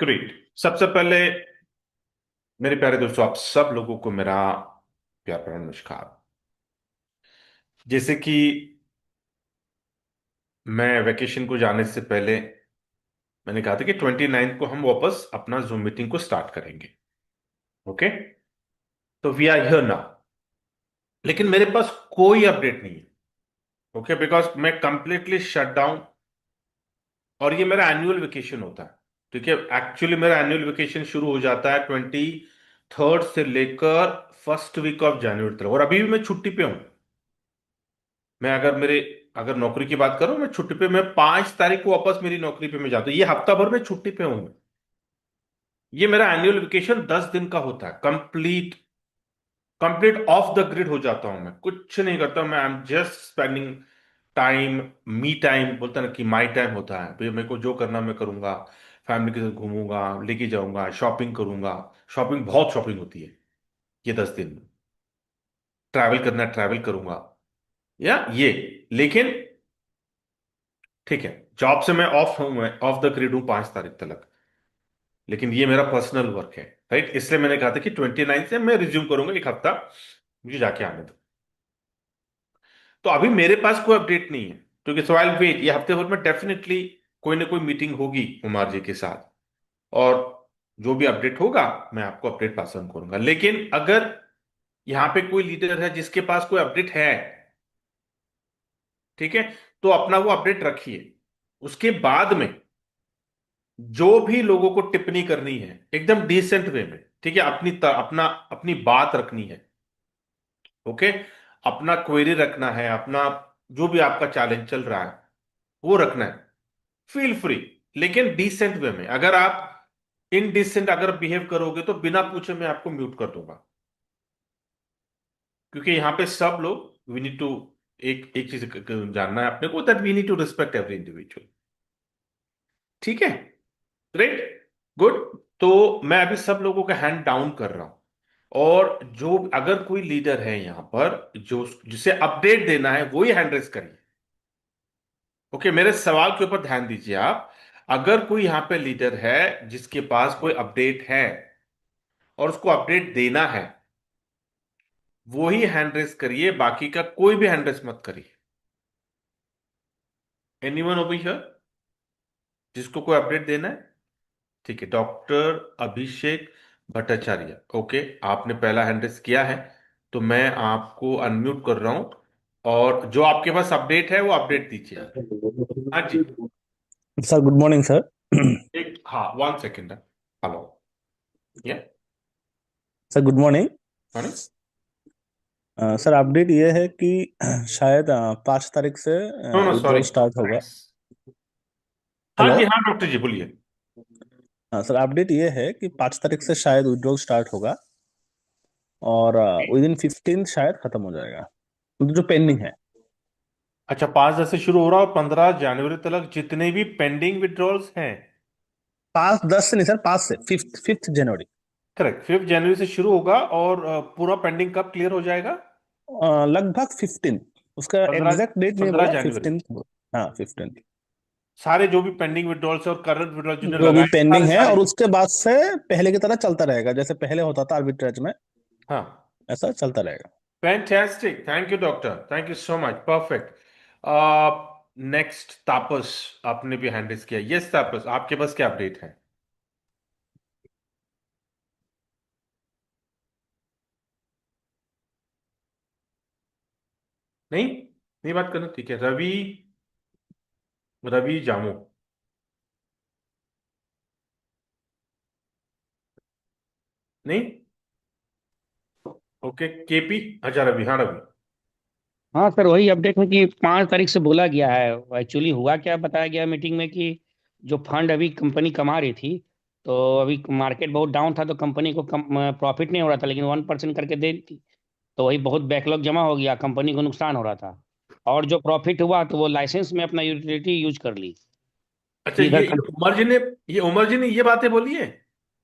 Great. सबसे पहले मेरे प्यारे दोस्तों, आप सब लोगों को मेरा प्यार भरा नमस्कार। जैसे कि मैं वैकेशन को जाने से पहले मैंने कहा था कि 29 को हम वापस अपना जूम मीटिंग को स्टार्ट करेंगे। ओके, तो वी आर हियर नाउ। लेकिन मेरे पास कोई अपडेट नहीं है। ओके, बिकॉज मैं कंप्लीटली शट डाउन, और ये मेरा एनुअल वेकेशन होता है। ठीक है, एक्चुअली मेरा एनुअल वेकेशन शुरू हो जाता है 23rd से लेकर फर्स्ट वीक ऑफ जनवरी तक, और अभी भी मैं छुट्टी पे हूं। मैं अगर नौकरी की बात करूं, मैं छुट्टी पे, मैं 5 तारीख को वापस मेरी नौकरी पे मैं जाता हूं। ये हफ्ता भर मैं छुट्टी पे हूं। ये मेरा एनुअल वेकेशन 10 दिन का होता है। Complete complete of the grid हो जाता हूं, मैं कुछ नहीं करता। मैं I am just spending time, me time बोलता ना कि माई टाइम होता है। भाई मेरे को जो करना मैं करूंगा। फैमिली के साथ घूमूंगा, लेके जाऊंगा, शॉपिंग करूंगा। शॉपिंग, बहुत शॉपिंग होती है ये 10 दिन। ट्रैवल करना, ट्रैवल करूंगा, या ये। लेकिन ठीक है, जॉब से मैं ऑफ हूं, मैं ऑफ द ग्रिड हूं 5 तारीख तक। लेकिन ये मेरा पर्सनल वर्क है, राइट? इसलिए मैंने कहा था कि 29 से मैं रिज्यूम करूंगा, एक हफ्ता मुझे जाके आने दो। तो अभी मेरे पास कोई अपडेट नहीं है, क्योंकि सवाल वेट, ये हफ्ते भर में डेफिनेटली कोई ना कोई मीटिंग होगी कुमार जी के साथ। और जो भी अपडेट होगा मैं आपको अपडेट पास ऑन करूंगा। लेकिन अगर यहाँ पे कोई लीडर है जिसके पास कोई अपडेट है, ठीक है, तो अपना वो अपडेट रखिए। उसके बाद में जो भी लोगों को टिप्पणी करनी है, एकदम डिसेंट वे में, ठीक है, अपनी बात रखनी है। ओके, अपना क्वेरी रखना है, अपना जो भी आपका चैलेंज चल रहा है वो रखना है। फील फ्री, लेकिन डिसेंट वे में। अगर आप इनडिसेंट अगर बिहेव करोगे तो बिना पूछे मैं आपको म्यूट कर दूंगा। क्योंकि यहां पे सब लोग, वी नीड टू, एक एक चीज जानना है अपने को, that we need to respect every individual. ठीक है, ग्रेट, गुड। तो मैं अभी सब लोगों का हैंड डाउन कर रहा हूं। और जो अगर कोई लीडर है यहां पर जो जिसे अपडेट देना है, वही हैंड रेस करिए। ओके, मेरे सवाल के ऊपर ध्यान दीजिए आप। अगर कोई यहां पे लीडर है जिसके पास कोई अपडेट है और उसको अपडेट देना है, वो ही हैंड रेस करिए, बाकी का कोई भी हैंड रेस मत करिए। एनीवन ओवर हियर जिसको कोई अपडेट देना है? ठीक है, डॉक्टर अभिषेक भट्टाचार्य। ओके, आपने पहला हैंड रेस किया है, तो मैं आपको अनम्यूट कर रहा हूं। और जो आपके पास अपडेट है वो अपडेट दीजिए। हाँ जी। Sir good morning sir. एक, हाँ, 1 second. Hello, yeah, sir good morning. Morning. Sir update ये है कि शायद 5 तारीख से no no, sorry, withdrawal start होगा। हाँ हेलो। जी, हाँ डॉक्टर जी बोलिए। सर अपडेट ये है कि 5 तारीख से शायद विड्रॉल स्टार्ट होगा और विद इन 15 शायद खत्म हो जाएगा, क्योंकि जो पेंडिंग है। अच्छा, 5/10 से शुरू हो रहा है और 15 जनवरी तक जितने भी पेंडिंग विड्रॉल्स हैं। 5/10 से नहीं सर, 5 से 5th जनवरी। करेक्ट, 5 जनवरी से शुरू होगा, और पूरा पेंडिंग कब क्लियर हो जाएगा? लगभग 15। उसका पंद्रह एग्जैक्ट डेट नहीं पंद्रह बोला, जनवरी 15। हाँ 15। सारे जो भी पेंडिंग विड्रॉल्स और करंट विड्रॉल जिन्हें जो भी लगाए पेंडिंग सारे है, सारे। और उसके बाद से पहले की तरह चलता रहेगा, जैसे पहले होता था आर्बिट्रेज में, हाँ, ऐसा चलता रहेगा। Fantastic, thank you doctor, thank you so much, perfect. Next, Tapas, आपने भी हैंड रेस किया। यस तापस, आपके पास क्या अपडेट है? नहीं, नहीं बात करना, ठीक है। रवि, रवि जामो, नहीं? ओके, केपी, अच्छा रवि, हाँ रवि। हाँ सर, वही अपडेट है कि 5 तारीख से बोला गया है। एक्चुअली हुआ क्या, बताया गया मीटिंग में कि जो फंड अभी कंपनी कमा रही थी, तो अभी मार्केट बहुत डाउन था तो कंपनी को प्रॉफिट नहीं हो रहा था, लेकिन 1% करके दे दी। तो वही बहुत बैकलॉग जमा हो गया, कंपनी को नुकसान हो रहा था। और जो प्रॉफिट हुआ तो वो लाइसेंस में अपना यूटिलिटी यूज कर ली अच्छा, कि इधर ये उमर जी ने, ये उमर जी ने ये बातें बोली है?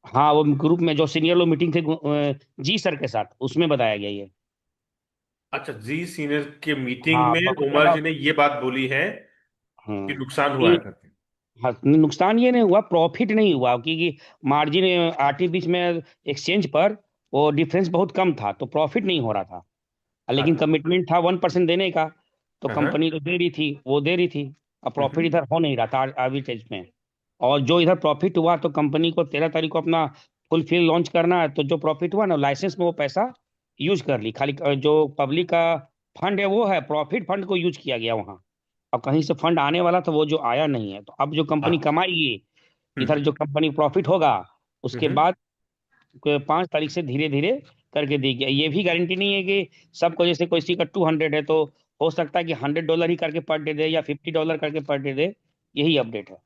हाँ, वो ग्रुप में जो सीनियर लोग मीटिंग थे जी सर के साथ, उसमें बताया गया ये। अच्छा, जी सीनियर के मीटिंग हाँ, में बहुत उमर ज्यादा। जी ने ये बात बोली है कि हम्म नुकसान हुआ है कि करके? हाँ, नुकसान ये नहीं हुआ, प्रॉफिट नहीं हुआ, क्योंकि मार्जिन आरटी बीच में एक्सचेंज पर वो डिफरेंस बहुत कम था, तो प्रॉफिट नहीं हो रहा था। लेकिन अच्छा। कमिटमेंट था 1% देने का, तो हाँ। कंपनी तो दे रही थी, वो दे रही थी। अब प्रॉफिट हम्म। इधर हो नहीं रहा था आर्बिट्रेज में। और जो इधर प्रॉफिट हुआ, तो कंपनी को 13 तारीख को अपना फुल लॉन्च करना है, तो जो प्रॉफिट हुआ ना, लाइसेंस में वो पैसा यूज कर ली। खाली जो पब्लिक का फंड है, वो है प्रॉफिट फंड को यूज किया गया वहाँ। अब कहीं से फंड आने वाला था, वो जो आया नहीं है, तो अब जो कंपनी अच्छा। कमाएगी, इधर हम्म। जो कंपनी प्रॉफिट होगा, उसके हम्म। बाद 5 तारीख से धीरे धीरे करके देगी। ये भी गारंटी नहीं है कि सबको, जैसे कोई सी का 200 है, तो हो सकता है कि $100 ही करके पर डे दे, या $50 करके पर डे दे। यही अपडेट है।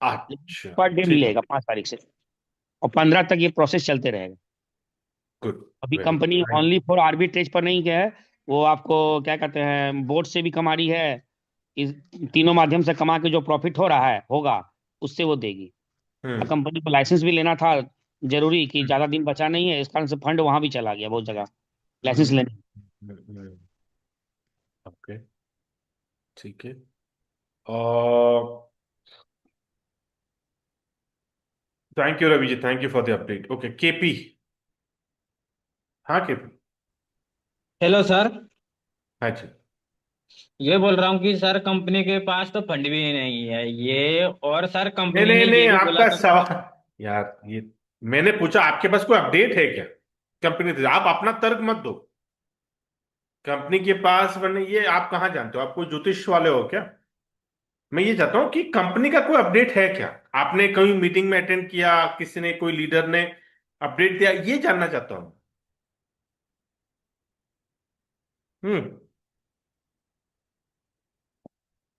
लेकिन अच्छा। पर डे ठीक। मिलेगा 5 तारीख से, और 15 तक ये प्रोसेस चलते रहेगा। गुड। अभी very good, company thank. Only for arbitrage पर नहीं गया है, वो आपको क्या कहते हैं, बोर्ड से भी कमा रही है। इस तीनों माध्यम से कमा के जो प्रॉफिट हो रहा है, होगा, उससे वो देगी। और हम्म। कंपनी को लाइसेंस भी लेना था जरूरी, कि ज्यादा दिन बचा नहीं है, इस कारण से फंड वहां भी चला गया बहुत जगह लाइसेंस हम्म। लेने। ओके। ठीक है। और thank you Ravi ji, thank you for the update. Okay, KP. हाँ केपी। Hello sir. हाँ जी। ये बोल रहा हूँ कि सर कंपनी के पास तो फंड भी नहीं है ये, और सर नहीं कंपनी नहीं ने नहीं, ये भी बोला आपका था। सवाल, यार ये, मैंने पूछा आपके पास कोई अपडेट है क्या कंपनी से? आप अपना तर्क मत दो। कंपनी के पास बने, ये आप कहाँ जानते हो? आप कोई ज्योतिष वाले हो क्या? मैं ये चाहता हूँ कि कंपनी का कोई अपडेट है क्या? आपने कहीं मीटिंग में अटेंड किया, किसी ने, कोई लीडर ने अपडेट दिया, ये जानना चाहता हूँ। Hmm.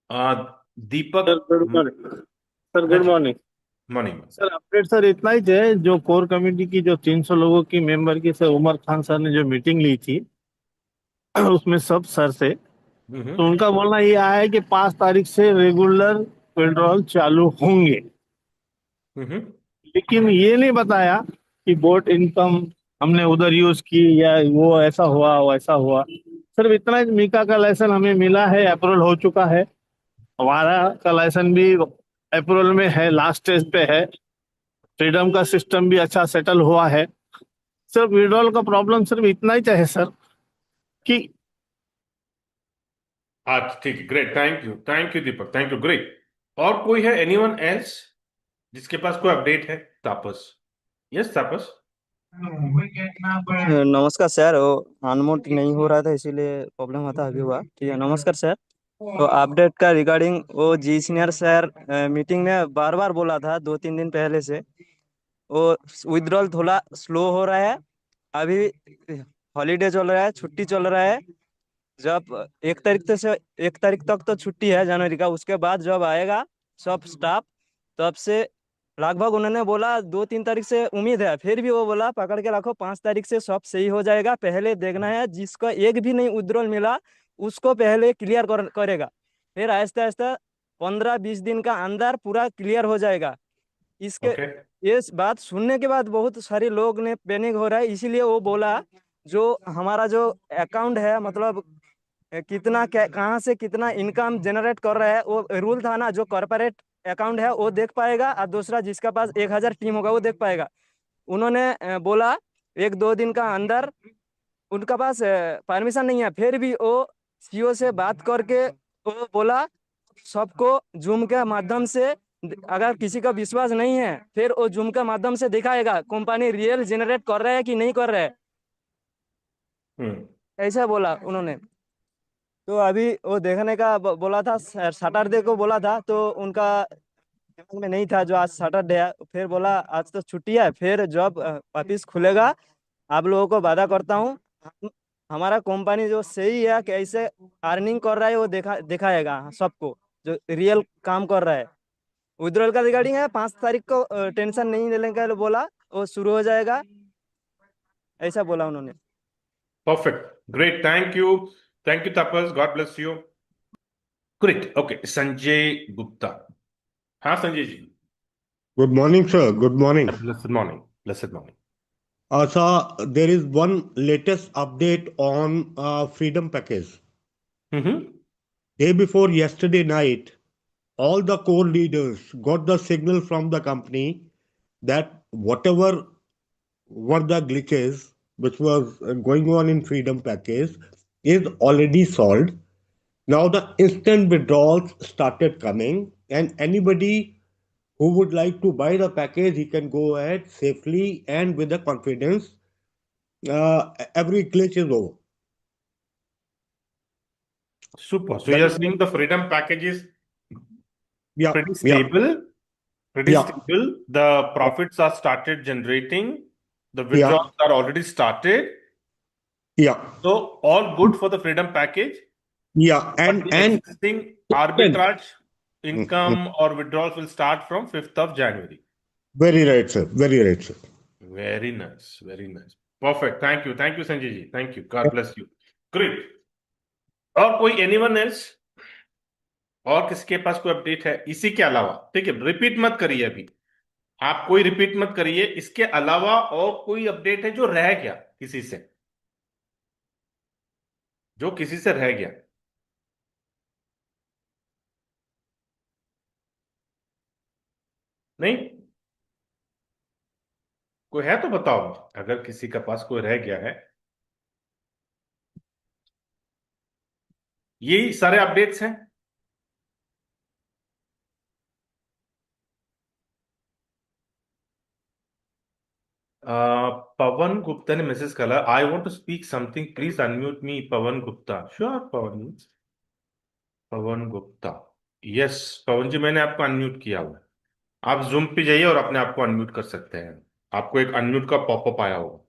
Uh, sir Deepak good morning. Sir हाँ गुड जी। Morning. Morning. Sir update sir इतना ही है, जो कोर कमेटी की जो 300 लोगों की मेंबर की सर उमर खान सर ने जो मीटिंग ली थी उसमें सब सर से, हम्म। तो उनका बोलना ये आया है कि 5 तारीख से रेगुलर पेट्रोल चालू होंगे। हम्म। लेकिन ये नहीं बताया कि बोट इनकम हमने उधर यूज की या वो ऐसा हुआ वैसा हुआ। सिर्फ इतना ही, मीका का लाइसेंस हमें मिला है, अप्रूवल हो चुका है। हमारा का लाइसेंस भी अप्रूवल में है, लास्ट स्टेज पे है। फ्रीडम का सिस्टम भी अच्छा सेटल हुआ है। सिर्फ विड्रॉल का प्रॉब्लम सिर्फ इतना ही चाहे सर कि अच्छा ठीक है, great, thank you Deepak, thank you, great. और कोई है, एनीवन एल्स जिसके पास कोई अपडेट है? तापस। यस तापस। नमस्कार सर, वो अनम्यूट नहीं हो रहा था इसीलिए प्रॉब्लम होता अभी हुआ। ठीक है, नमस्कार सर। तो अपडेट का रिगार्डिंग वो जी सीनियर सर मीटिंग में बार बार बोला था 2-3 दिन पहले से, वो विड्रॉल थोड़ा स्लो हो रहा है। अभी हॉलीडे चल रहा है, छुट्टी चल रहा है। जब 1 तारीख तक तो छुट्टी है जनवरी का, उसके बाद जब आएगा सब स्टाफ, तब से लगभग उन्होंने बोला 2-3 तारीख से उम्मीद है, फिर भी वो बोला पकड़ के रखो, 5 तारीख से सब सही हो जाएगा। पहले देखना है जिसको एक भी नहीं विड्रॉल मिला उसको पहले क्लियर करेगा, फिर आहिस्ता आहिस्ता 15-20 दिन का अंदर पूरा क्लियर हो जाएगा। इसके ओके। ये बात सुनने के बाद बहुत सारे लोग ने पैनिक हो रहा है, इसीलिए वो बोला जो हमारा जो अकाउंट है, मतलब कितना कहाँ से कितना इनकम जनरेट कर रहा है, वो रूल था ना, जो कॉर्पोरेट अकाउंट है वो देख पाएगा, और दूसरा जिसका पास 1,000 टीम होगा वो देख पाएगा। उन्होंने बोला 1-2 दिन का अंदर, उनका पास परमिशन नहीं है, फिर भी वो सीईओ से बात करके वो बोला सबको जूम के माध्यम से, अगर किसी का विश्वास नहीं है फिर वो जूम के माध्यम से दिखाएगा कंपनी रियल जनरेट कर रहा है कि नहीं कर रहा है, हम्म। ऐसा बोला उन्होंने। तो अभी वो देखने का बोला था, सैटरडे को बोला था, तो उनका दिमाग में नहीं था जो आज सैटरडे है, फिर बोला आज तो छुट्टी है, फिर जब ऑफिस खुलेगा आप लोगों को वादा करता हूँ हमारा कंपनी जो सही है कैसे अर्निंग कर रहा है वो दिखाएगा सबको, जो रियल काम कर रहा है। विड्रॉल का रिगार्डिंग है 5 तारीख को, टेंशन नहीं लेने का बोला, वो शुरू हो जाएगा, ऐसा बोला उन्होंने। Perfect, great, thank you Tapas, God bless you. Great. Okay, Sanjay Gupta. हाँ Sanjay ji. Good morning, sir. Good morning. Blessed morning, blessed morning. Sir, there is one latest update on Freedom Package. Hmm. Day before yesterday night, all the core leaders got the signal from the company that whatever were the glitches which was going on in Freedom Package is already solved. Now the instant withdrawals started coming, and anybody who would like to buy the package, he can go ahead safely and with the confidence. Every glitch is over. Super. So That you're is saying the freedom package is yeah, pretty yeah, stable, pretty yeah, stable. The profits are started generating. The yeah, withdrawals are already started. yeah, So all good for the freedom package. yeah, But the and existing then arbitrage mm, mm. income or withdrawals will start from 5th of January. Very right, sir. Very right, sir. Very nice. Very nice. Perfect. Thank you. Thank you, Sanjay ji. Thank you. God bless you. Great. और कोई anyone else? और किसके पास कोई update है इसी के अलावा? ठीक है, रिपीट मत करिए अभी। आप कोई रिपीट मत करिए। इसके अलावा और कोई अपडेट है जो रह गया किसी से? जो किसी से रह गया? नहीं? कोई है तो बताओ, अगर किसी का पास कोई रह गया है। यही सारे अपडेट्स हैं। पवन गुप्ता ने मैसेज करा, I want to speak something, please unmute me. Pavan Gupta, sure Pavan. Pavan Gupta, yes Pavan ji, मैंने आपको अनम्यूट किया हुआ है। आप जूम पे जाइए और अपने आप को अनम्यूट कर सकते हैं। आपको एक अनम्यूट का पॉपअप आया होगा।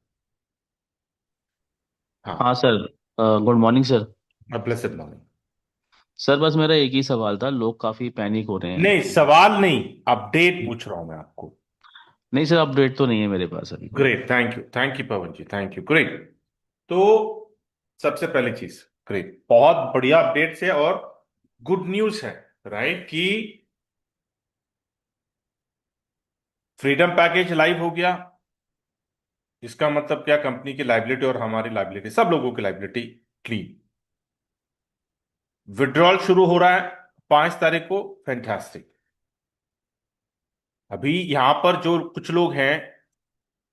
हाँ हाँ। Sir. Good morning sir. Blessed morning. Sir बस मेरा एक ही सवाल था, लोग काफी पैनिक हो रहे हैं। नहीं, सवाल नहीं, अपडेट पूछ रहा हूं मैं आपको। नहीं सर, अपडेट तो नहीं है मेरे पास अभी कोई। Great, thank you Pawan ji, thank you, great. तो सबसे पहली चीज, ग्रेट, बहुत बढ़िया अपडेट्स है और गुड न्यूज है, राइट, कि फ्रीडम पैकेज लाइव हो गया। इसका मतलब क्या? कंपनी की लाइबिलिटी और हमारी लाइबिलिटी, सब लोगों की लाइबिलिटी क्लीन। विड्रॉल शुरू हो रहा है 5 तारीख को, फैंटास्टिक। अभी यहां पर जो कुछ लोग हैं,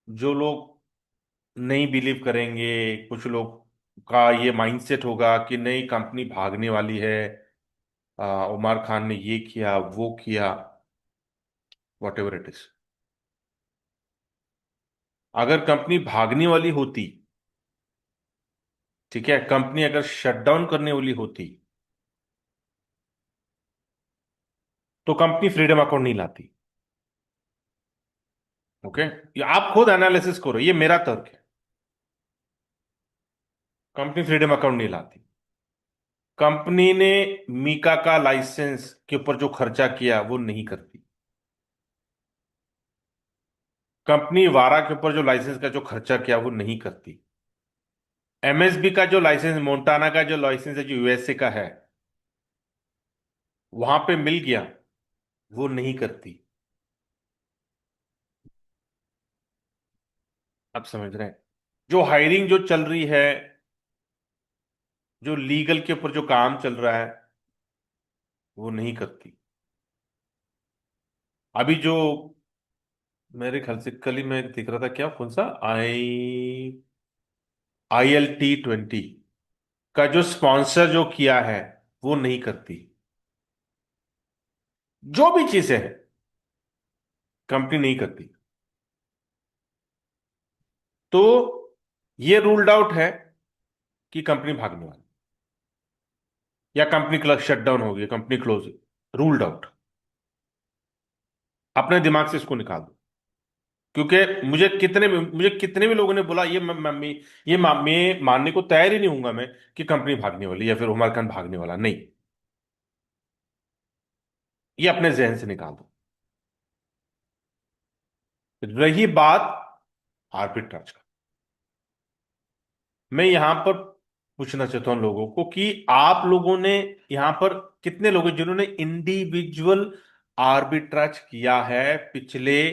जो लोग नहीं बिलीव करेंगे, कुछ लोग का ये माइंडसेट होगा कि नहीं कंपनी भागने वाली है, उमर खान ने ये किया वो किया, वॉट एवर इट इज। अगर कंपनी भागने वाली होती, ठीक है, कंपनी अगर शटडाउन करने वाली होती, तो कंपनी फ्रीडम अकाउंट नहीं लाती। ओके, ये आप खुद एनालिसिस करो, ये मेरा तर्क है। कंपनी फ्रीडम अकाउंट नहीं लाती। कंपनी ने मीका का लाइसेंस के ऊपर जो खर्चा किया वो नहीं करती। कंपनी वारा के ऊपर जो लाइसेंस का जो खर्चा किया वो नहीं करती। एमएसबी का जो लाइसेंस, मोंटाना का जो लाइसेंस है जो यूएसए का है, वहां पे मिल गया, वो नहीं करती। आप समझ रहे हैं? जो हायरिंग जो चल रही है, जो लीगल के ऊपर जो काम चल रहा है, वो नहीं करती। अभी जो मेरे ख्याल से कल ही मैं देख रहा था, क्या कौन सा ILT20 का जो स्पॉन्सर जो किया है, वो नहीं करती। जो भी चीजें है, कंपनी नहीं करती। तो ये रूल्ड आउट है कि कंपनी भागने वाली, या कंपनी क्लब शटडाउन हो गई, कंपनी क्लोज, रूल्ड आउट। अपने दिमाग से इसको निकाल दो। क्योंकि मुझे कितने भी लोगों ने बोला, मैं मानने को तैयार ही नहीं हूंगा मैं कि कंपनी भागने वाली या फिर उमर खान भागने वाला, नहीं। ये अपने जहन से निकाल दो। रही बात आर्बिट्राज का, मैं यहां पर पूछना चाहता हूं लोगों को कि आप लोगों ने यहां पर कितने लोग हैं जिन्होंने इंडिविजुअल आर्बिट्राज किया है पिछले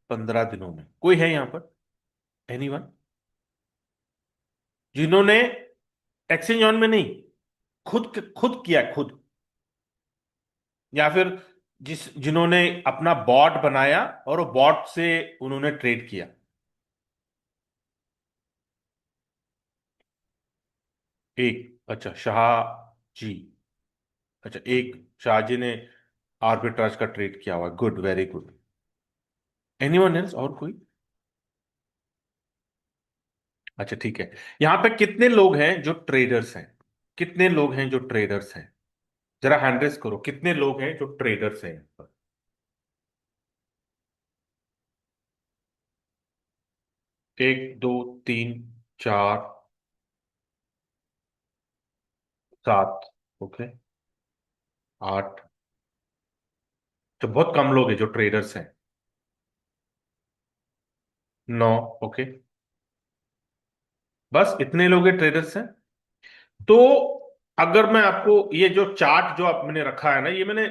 15 दिनों में? कोई है यहां पर? एनीवन? जिन्होंने एक्सचेंज ऑन में नहीं, खुद खुद किया, खुद। या फिर जिन्होंने अपना बॉट बनाया और वो बॉट से उन्होंने ट्रेड किया? एक, अच्छा शाह जी। अच्छा, एक शाह जी ने आर्बिट्राज का ट्रेड किया हुआ, good, very good. Anyone else, और कोई? अच्छा ठीक है। यहां पे कितने लोग हैं जो ट्रेडर्स हैं? कितने लोग हैं जो ट्रेडर्स हैं? जरा हैंड रेस करो, कितने लोग हैं जो ट्रेडर्स हैं यहाँ पर? 1 2 3 4 7, ओके, 8। तो बहुत कम लोग हैं जो ट्रेडर्स हैं। 9, ओके। बस इतने लोग हैं ट्रेडर्स हैं। तो अगर मैं आपको ये जो चार्ट जो आप मैंने रखा है ना, ये मैंने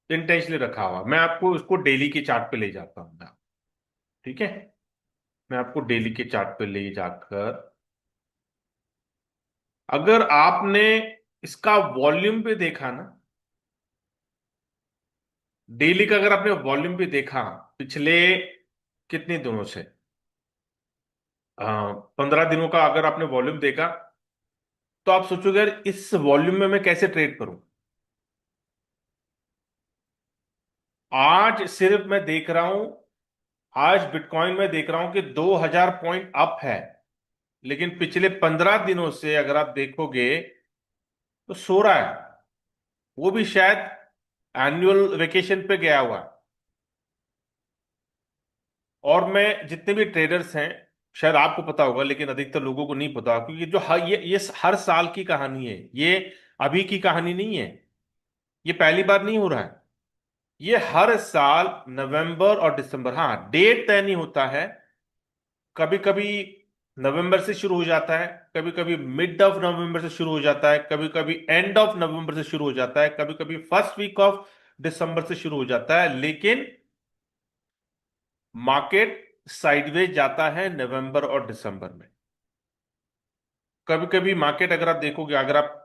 इंटेंशनली रखा हुआ, मैं आपको इसको डेली के चार्ट पे ले जाता हूँ मैं। ठीक है, मैं आपको डेली के चार्ट पे ले जाकर, अगर आपने इसका वॉल्यूम पे देखा ना, डेली का अगर आपने वॉल्यूम पे देखा पिछले कितने दिनों से, 15 दिनों का अगर आपने वॉल्यूम देखा, तो आप सोचोगे यार इस वॉल्यूम में मैं कैसे ट्रेड करूं। आज सिर्फ मैं देख रहा हूं, आज बिटकॉइन में देख रहा हूं कि 2000 पॉइंट अप है, लेकिन पिछले 15 दिनों से अगर आप देखोगे तो सो रहा है। वो भी शायद एनुअल वेकेशन पे गया हुआ है। और मैं जितने भी ट्रेडर्स हैं, शायद आपको पता होगा लेकिन अधिकतर लोगों को नहीं पता, क्योंकि जो ये हर साल की कहानी है, ये अभी की कहानी नहीं है, ये पहली बार नहीं हो रहा है। ये हर साल नवंबर और दिसंबर, हाँ डेट तय नहीं होता है, कभी कभी नवंबर से शुरू हो जाता है, कभी कभी मिड ऑफ नवंबर से शुरू हो जाता है, कभी कभी एंड ऑफ नवंबर से शुरू हो जाता है, कभी कभी फर्स्ट वीक ऑफ दिसंबर से शुरू हो जाता है, लेकिन मार्केट साइडवेज जाता है नवंबर और दिसंबर में। कभी कभी मार्केट, अगर आप देखोगे, अगर आप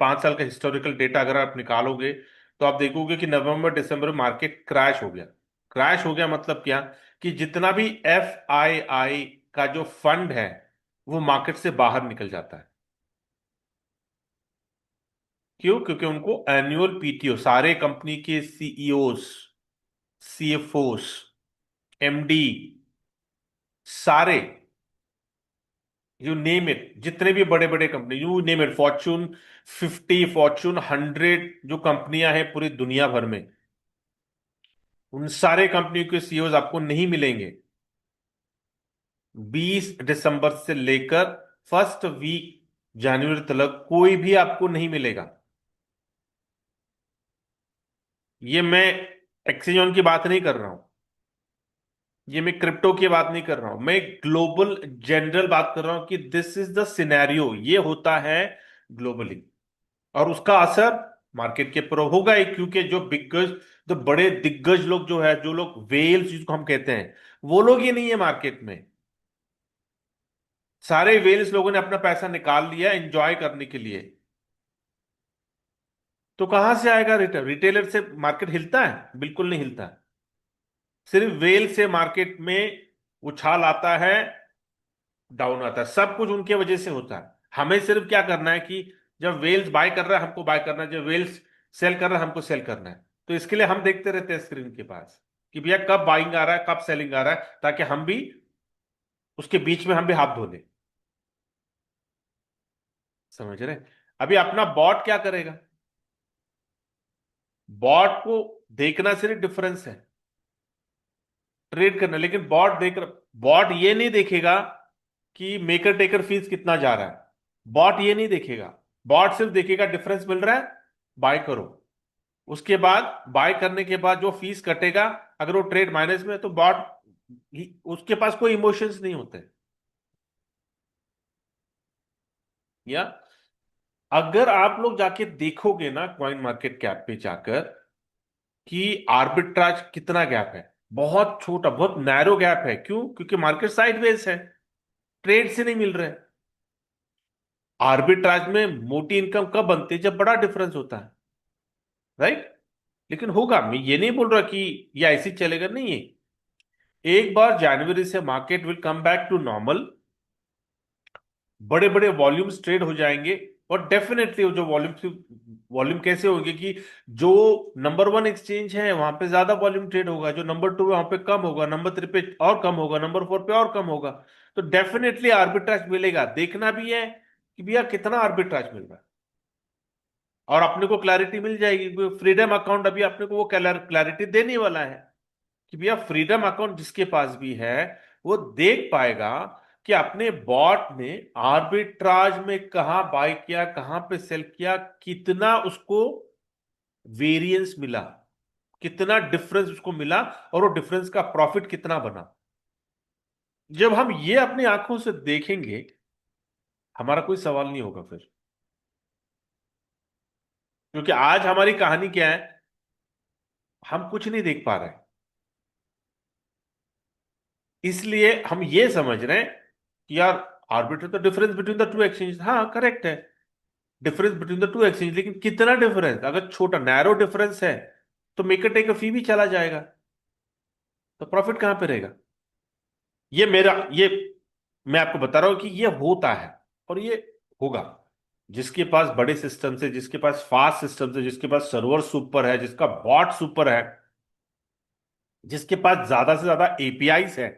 5 साल का हिस्टोरिकल डेटा अगर आप निकालोगे, तो आप देखोगे कि नवंबर दिसंबर में मार्केट क्रैश हो गया। क्रैश हो गया मतलब क्या, कि जितना भी FII का जो फंड है वो मार्केट से बाहर निकल जाता है। क्यों? क्योंकि उनको एनुअल PTO, सारे कंपनी के CEOs, CFOs, MD, सारे, यू नेम इट, जितने भी बड़े बड़े company, you name it, Fortune 50, Fortune 100, जो कंपनियां हैं पूरी दुनिया भर में, उन सारे कंपनियों के CEOs आपको नहीं मिलेंगे 20 दिसंबर से लेकर फर्स्ट वीक जनवरी तक, कोई भी आपको नहीं मिलेगा। ये मैं एक्सचेंज ऑन की बात नहीं कर रहा हूं, ये मैं क्रिप्टो की बात नहीं कर रहा हूं, मैं ग्लोबल जनरल बात कर रहा हूं कि दिस इज द सिनेरियो, ये होता है ग्लोबली। और उसका असर मार्केट के ऊपर होगा ही, क्योंकि जो बिगज, जो बड़े दिग्गज लोग जो है, जो लोग वेल्स जिसको हम कहते हैं, वो लोग ही नहीं है मार्केट में। सारे वेल्स लोगों ने अपना पैसा निकाल लिया एंजॉय करने के लिए। तो कहां से आएगा रिटेल? रिटेलर से मार्केट हिलता है? बिल्कुल नहीं हिलता है। सिर्फ वेल से मार्केट में उछाल आता है, डाउन आता है, सब कुछ उनके वजह से होता है। हमें सिर्फ क्या करना है कि जब वेल्स बाय कर रहा है हमको बाय करना है, जब वेल्स सेल कर रहा है हमको सेल करना है। तो इसके लिए हम देखते रहते हैं स्क्रीन के पास कि भैया कब बाइंग आ रहा है, कब सेलिंग आ रहा है, ताकि हम भी उसके बीच में हम भी हाथ धो लें। समझ रहे? अभी अपना बॉट क्या करेगा? बॉट को देखना सिर्फ डिफरेंस है, ट्रेड करना, लेकिन बॉट देख, बॉट ये नहीं देखेगा कि मेकर टेकर फीस कितना जा रहा है। बॉट ये नहीं देखेगा, बॉट सिर्फ देखेगा डिफरेंस मिल रहा है, बाय करो। उसके बाद बाय करने के बाद जो फीस कटेगा, अगर वो ट्रेड माइनस में है तो बॉट, उसके पास कोई इमोशंस नहीं होते। या अगर आप लोग जाके देखोगे ना कॉइन मार्केट कैप पे जाकर कि आर्बिट्राज कितना गैप है, बहुत छोटा, बहुत नैरो गैप है। क्यों? क्योंकि मार्केट साइडवेज है, ट्रेड से नहीं मिल रहे। आर्बिट्राज में मोटी इनकम कब बनती है? जब बड़ा डिफरेंस होता है, राइट? लेकिन होगा, मैं ये नहीं बोल रहा कि ये ऐसे ही चलेगा, नहीं है। एक बार जनवरी से market will come back to normal, बड़े बड़े वॉल्यूम्स ट्रेड हो जाएंगे। और डेफिनेटली वो जो वॉल्यूम कैसे होंगे कि जो नंबर वन एक्सचेंज है वहां पे ज्यादा वॉल्यूम ट्रेड होगा, जो नंबर टू है वहां पे कम होगा, नंबर थ्री पे और कम होगा, नंबर फोर पे और कम होगा। तो डेफिनेटली आर्बिट्राज मिलेगा। देखना भी है कि भैया कितना आर्बिट्राज मिल रहा है, और अपने को क्लैरिटी मिल जाएगी। फ्रीडम अकाउंट अभी अपने को वो क्लैरिटी देने वाला है कि भैया फ्रीडम अकाउंट जिसके पास भी है वो देख पाएगा कि अपने बॉट ने आर्बिट्राज में कहां बाय किया, कहां पे सेल किया, कितना उसको वेरिएंस मिला, कितना डिफरेंस उसको मिला, और वो डिफरेंस का प्रॉफिट कितना बना। जब हम ये अपनी आंखों से देखेंगे, हमारा कोई सवाल नहीं होगा फिर। क्योंकि आज हमारी कहानी क्या है, हम कुछ नहीं देख पा रहे, इसलिए हम ये समझ रहे हैं कि यार आर्बिट्रेज तो difference between the two exchange, हाँ करेक्ट है, difference between the two exchange, लेकिन कितना डिफरेंस? अगर छोटा नैरो डिफरेंस है तो मेकर टेकर फी भी चला जाएगा, तो प्रॉफिट कहां पे रहेगा? ये मैं आपको बता रहा हूं कि ये होता है, और ये होगा। जिसके पास बड़े सिस्टम से, जिसके पास फास्ट सिस्टम से, जिसके पास सर्वर सुपर है, जिसका बॉट सुपर है, जिसके पास ज्यादा से ज्यादा एपीआईस है,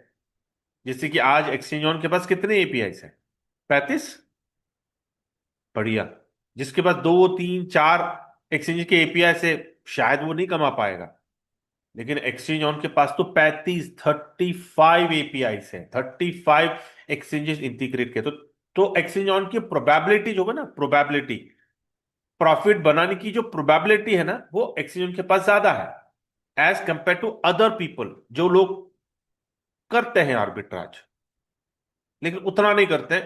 जैसे कि आज एक्सचेंज ऑन के पास कितने एपीआईस है? 35। बढ़िया। जिसके पास दो तीन चार एक्सचेंज के एपीआई से शायद वो नहीं कमा पाएगा, लेकिन एक्सचेंज ऑन के पास तो 35 एपीआई है, 35 एक्सचेंजेस इंटीग्रेट के। तो एक्सचेंज ऑन की प्रोबेबिलिटी जो है ना, प्रोबेबिलिटी प्रॉफिट बनाने की जो प्रोबेबिलिटी है ना, वो एक्सचेंज ऑन के पास ज्यादा है as compare to other people जो लोग करते हैं आर्बिट्राज, लेकिन उतना नहीं करते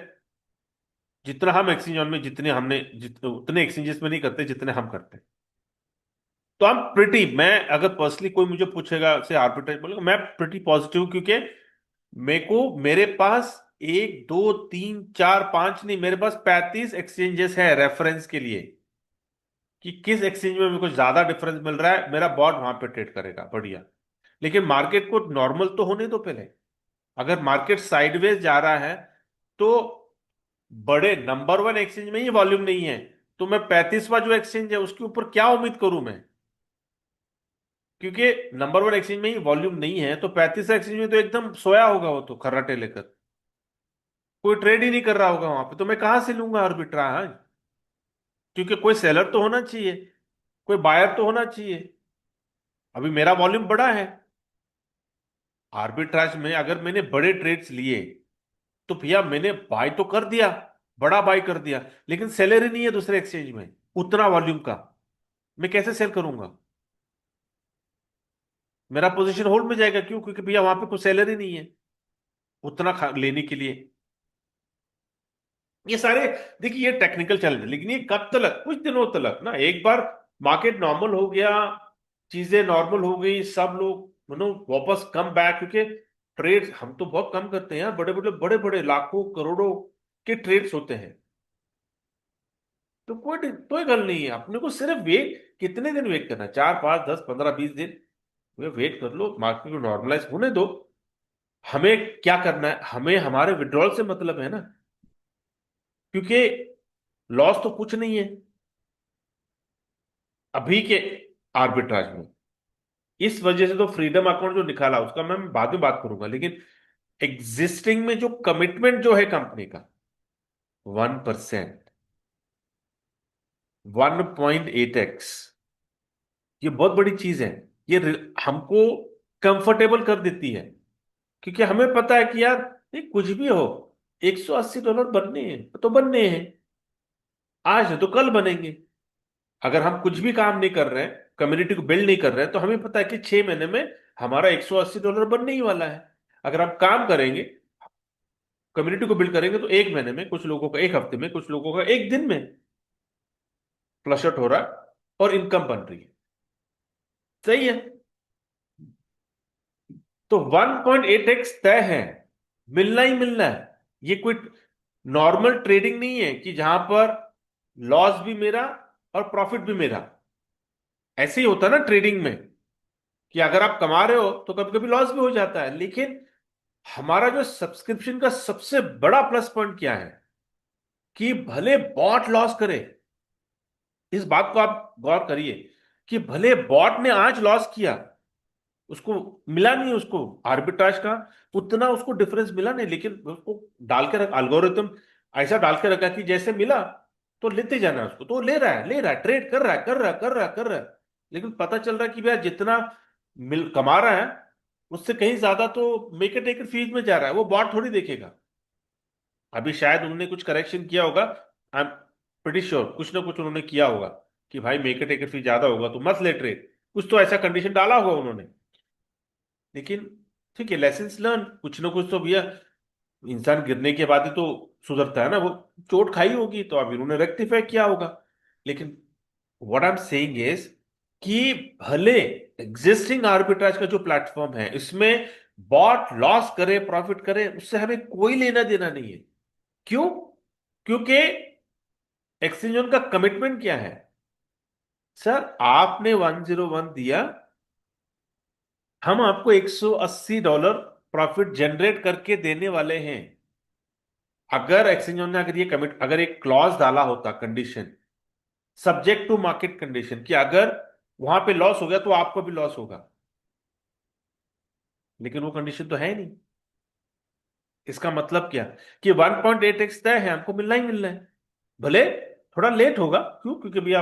जितना हम एक्सचेंज ऑन में, उतने एक्सचेंजेस में नहीं करते जितने हम करते हैं। तो हम प्रिटी, मैं अगर पर्सनली कोई मुझे पूछेगा से आर्बिट्रेज बोलेगा, मैं प्रिटी पॉजिटिव, क्योंकि मेरे पास एक दो तीन चार पांच नहीं, मेरे पास 35 एक्सचेंजेस है रेफरेंस के लिए, कि किस एक्सचेंज में मेरे को ज्यादा डिफरेंस मिल रहा है, मेरा बॉट वहां पे ट्रेड करेगा बढ़िया। लेकिन मार्केट को नॉर्मल तो होने दो पहले। अगर मार्केट साइडवेज जा रहा है तो बड़े नंबर वन एक्सचेंज में ही वॉल्यूम नहीं है, तो मैं 35वां जो एक्सचेंज है उसके ऊपर क्या उम्मीद करूं मैं? क्योंकि नंबर वन एक्सचेंज में ही वॉल्यूम नहीं है, तो 35 एक्सचेंज में तो एकदम सोया होगा वो, तो खर्राटे लेकर कोई ट्रेड ही नहीं कर रहा होगा वहां पे, तो मैं कहां से लूंगा आर्बिट्राज? क्योंकि कोई सेलर तो होना चाहिए, कोई बायर तो होना चाहिए। अभी मेरा वॉल्यूम बड़ा है आर्बिट्राज में, अगर मैंने बड़े ट्रेड्स लिए तो भैया मैंने बाय तो कर दिया, बड़ा बाय कर दिया, लेकिन सेलर ही नहीं है दूसरे एक्सचेंज में उतना वॉल्यूम का, मैं कैसे सेल करूंगा? मेरा पोजीशन होल्ड में जाएगा। क्यों? क्योंकि भैया वहां पे कोई सेलर ही नहीं है उतना लेने के लिए। ये सारे, देखिए ये टेक्निकल चैलेंज है, लेकिन ये कब तक? कुछ दिनों तक ना। एक बार मार्केट नॉर्मल हो गया, चीजें नॉर्मल हो गई, सब लोग वापस कम बैक, क्योंकि ट्रेड हम तो बहुत कम करते हैं यार, बड़े बड़े लाखों करोड़ों के ट्रेड्स होते हैं। तो कोई गल नहीं है, अपने को सिर्फ वेट, कितने दिन वेट करना है? 4 5 10 15 20 दिन वेट कर लो, मार्केट को नॉर्मलाइज होने दो। हमें क्या करना है? हमें हमारे विड्रॉल से मतलब है ना, क्योंकि लॉस तो कुछ नहीं है अभी के आर्बिट्राज में। इस वजह से तो फ्रीडम अकाउंट जो निकाला उसका मैं बाद में बात करूंगा, लेकिन एग्जिस्टिंग में जो कमिटमेंट जो है कंपनी का 1%, 1.8x, ये बहुत बड़ी चीज है। ये हमको कंफर्टेबल कर देती है, क्योंकि हमें पता है कि यार ये कुछ भी हो, $180 बनने हैं तो बनने हैं, आज नहीं तो कल बनेंगे। अगर हम कुछ भी काम नहीं कर रहे हैं, कम्युनिटी को बिल्ड नहीं कर रहे हैं, तो हमें पता है कि 6 महीने में हमारा $180 बनने ही वाला है। अगर हम काम करेंगे, कम्युनिटी को बिल्ड करेंगे, तो 1 महीने में, कुछ लोगों का 1 हफ्ते में, कुछ लोगों का 1 दिन में फ्लश आउट हो रहा है और इनकम बन रही है। सही है। तो 1.8x तय है, मिलना ही मिलना है। ये कोई नॉर्मल ट्रेडिंग नहीं है कि जहां पर लॉस भी मेरा और प्रॉफिट भी मेरा। ऐसे ही होता है ना ट्रेडिंग में, कि अगर आप कमा रहे हो तो कभी कभी लॉस भी हो जाता है। लेकिन हमारा जो सब्सक्रिप्शन का सबसे बड़ा प्लस पॉइंट क्या है, कि भले बॉट लॉस करे, इस बात को आप गौर करिए, कि भले बॉट ने आज लॉस किया, उसको मिला नहीं, उसको आर्बिट्राज का उतना उसको डिफरेंस मिला नहीं, लेकिन उसको डाल के रख, एल्गोरिथम ऐसा डाल के रखा कि जैसे मिला तो लेते जाना है उसको, तो वो ले रहा है, ट्रेड कर रहा है, कर रहा है। लेकिन पता चल रहा है कि भैया जितना मिल कमा रहा है उससे कहीं ज्यादा तो मेक इट टेक फीस में जा रहा है, वो बॉट थोड़ी देखेगा। अभी शायद उन्होंने कुछ करेक्शन किया होगा, आई एम प्रीटी श्योर कुछ ना कुछ उन्होंने किया होगा, कि भाई मेक इट टेक फीस ज्यादा होगा तो मत ले ट्रेड, कुछ तो ऐसा कंडीशन डाला होगा उन्होंने। लेकिन ठीक है, लेसन्स लर्न, कुछ ना कुछ तो भैया, इंसान गिरने के बाद ही तो सुधरता है ना, वो चोट खाई होगी तो अभी उन्होंने रेक्टिफाई किया होगा। लेकिन what I am saying is कि भले एग्जिस्टिंग आर्बिट्राज का जो प्लेटफॉर्म है इसमें बॉट लॉस करे प्रॉफिट करे, उससे हमें कोई लेना देना नहीं है। क्यों? क्योंकि एक्सचेंज का कमिटमेंट क्या है, सर आपने 101 दिया, हम आपको $180 प्रॉफिट जनरेट करके देने वाले हैं। अगर एक्सचेंज ने अगर ये कमिट, अगर एक क्लॉज डाला होता, condition subject to market condition, कि अगर वहां पे लॉस हो गया तो आपको भी लॉस होगा, लेकिन वो कंडीशन तो है ही नहीं। इसका मतलब क्या, कि 1.8x तय है, हमको मिलना ही मिलना है, भले थोड़ा लेट होगा। क्यों? क्योंकि भैया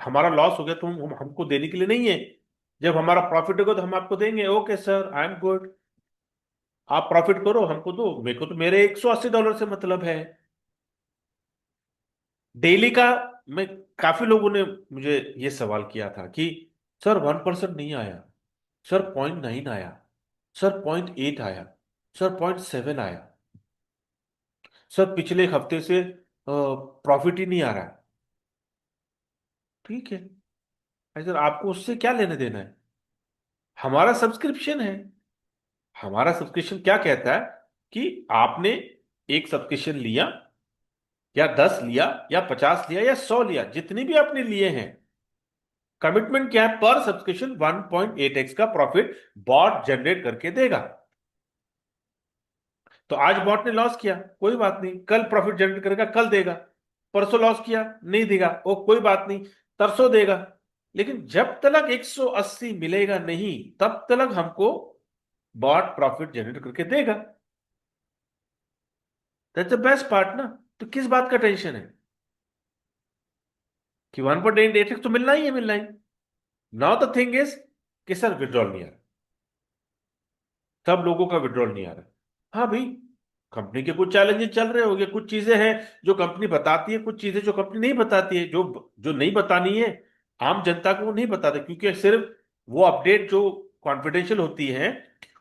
हमारा लॉस हो गया तो हमको देने के लिए नहीं है, जब हमारा प्रॉफिट होगा तो हम आपको देंगे। Okay sir, I am good, आप प्रॉफिट करो, हमको दो, मेरे को तो मेरे $180 से मतलब है। डेली का, मैं काफी लोगों ने मुझे ये सवाल किया था कि सर 1% नहीं आया, सर 0.9 आया, सर 0.8 आया, सर 0.7 आया, सर पिछले एक हफ्ते से प्रॉफिट ही नहीं आ रहा है। ठीक है, सर आपको उससे क्या लेने देना है, हमारा सब्सक्रिप्शन है। हमारा सब्सक्रिप्शन क्या कहता है, कि आपने एक सब्सक्रिप्शन लिया, या 10 लिया, या 50 लिया, या 100 लिया, जितनी भी आपने लिए हैं, कमिटमेंट क्या है, पर सब्सक्रिप्शन 1.8x का प्रॉफिट बॉट जनरेट करके देगा। तो आज बॉट ने लॉस किया, कोई बात नहीं, कल प्रॉफिट जनरेट करेगा, कल देगा। परसों लॉस किया, नहीं देगा, वो कोई बात नहीं, तरसों देगा। लेकिन जब तक 180 मिलेगा नहीं, तब तक हमको बॉट प्रॉफिट जनरेट करके देगा। दैट्स द बेस्ट पार्ट ना। तो किस बात का टेंशन है, कि 1.8x तो मिलना ही है, मिलना ही। नाउ द थिंग इज कि सर विड्रॉल नहीं आ रहा, सब लोगों का विड्रॉल नहीं आ रहा। हाँ भाई, कंपनी के कुछ चैलेंजेस चल रहे होंगे, कुछ चीजें हैं जो कंपनी बताती है, कुछ चीजें जो कंपनी नहीं बताती है, जो जो नहीं बतानी है आम जनता को, वो नहीं बताते, क्योंकि सिर्फ वो अपडेट जो कॉन्फिडेंशियल होती है